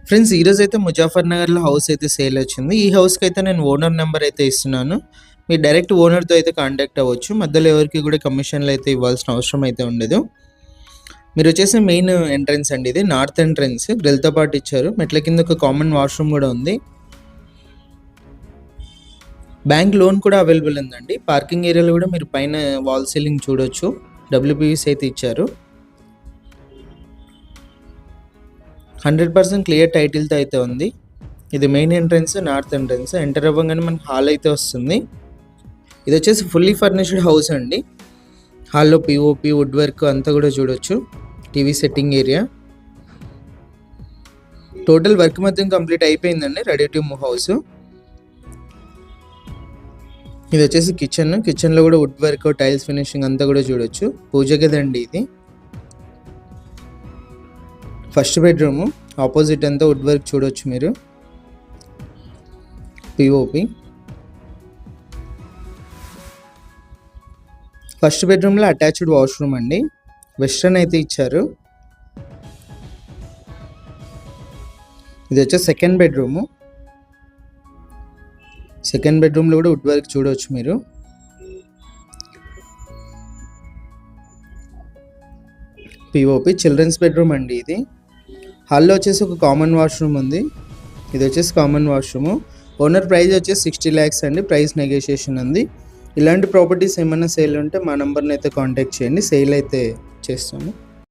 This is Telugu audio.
ఫ్రెండ్స్ ఈరోజు అయితే ముజాఫర్ నగర్లో హౌస్ అయితే సేల్ వచ్చింది. ఈ హౌస్కి అయితే నేను ఓనర్ నెంబర్ అయితే ఇస్తున్నాను. మీరు డైరెక్ట్ ఓనర్తో అయితే కాంటాక్ట్ అవ్వచ్చు. మధ్యలో ఎవరికి కూడా కమిషన్లు అయితే ఇవ్వాల్సిన అవసరం అయితే ఉండదు. మీరు వచ్చేసి మెయిన్ ఎంట్రన్స్ అండి, ఇది నార్త్ ఎంట్రన్స్. గ్రిల్తో పాటు ఇచ్చారు. మెట్ల కింద ఒక కామన్ వాష్రూమ్ కూడా ఉంది. బ్యాంక్ లోన్ కూడా అవైలబుల్ ఉందండి. పార్కింగ్ ఏరియాలో కూడా మీరు పైన వాల్ సీలింగ్ చూడొచ్చు. WPVC అయితే ఇచ్చారు. 100% క్లియర్ టైటిల్తో అయితే ఉంది. ఇది main entrance, north entrance. Enter అవ్వగానే మనకి హాల్ అయితే వస్తుంది. ఇది వచ్చేసి ఫుల్లీ ఫర్నిష్డ్ హౌస్ అండి. హాల్లో POP వుడ్ వర్క్ అంతా కూడా చూడొచ్చు. TV setting area. Total work మొత్తం కంప్లీట్ అయిపోయిందండి. Ready to move house. ఇది వచ్చేసి కిచెన్లో కూడా వుడ్ వర్క్, టైల్స్ ఫినిషింగ్ అంతా కూడా చూడొచ్చు. పూజ గది అండి ఇది. ఫస్ట్ బెడ్రూమ్ ఆపోజిట్ అంతా వుడ్ వర్క్ చూడొచ్చు మీరు. POP. ఫస్ట్ బెడ్రూమ్లో అటాచ్డ్ వాష్రూమ్ అండి. వెస్ట్రన్ అయితే ఇచ్చారు. ఇది వచ్చేసి సెకండ్ బెడ్రూమ్. సెకండ్ బెడ్రూమ్లో కూడా వుడ్ వర్క్ చూడవచ్చు మీరు. POP. చిల్డ్రన్స్ బెడ్రూమ్ అండి ఇది. హాల్లో వచ్చేసి ఒక కామన్ వాష్రూమ్ ఉంది. ఇది వచ్చేసి కామన్ వాష్రూమ్. ఓనర్ ప్రైస్ వచ్చేసి 60 lakhs అండి. ప్రైస్ నెగోషియేషన్ ఉంది. ఇలాంటి ప్రాపర్టీస్ ఏమైనా సేల్ ఉంటే మా నెంబర్ని అయితే కాంటాక్ట్ చేయండి. సేల్ అయితే చేస్తాము.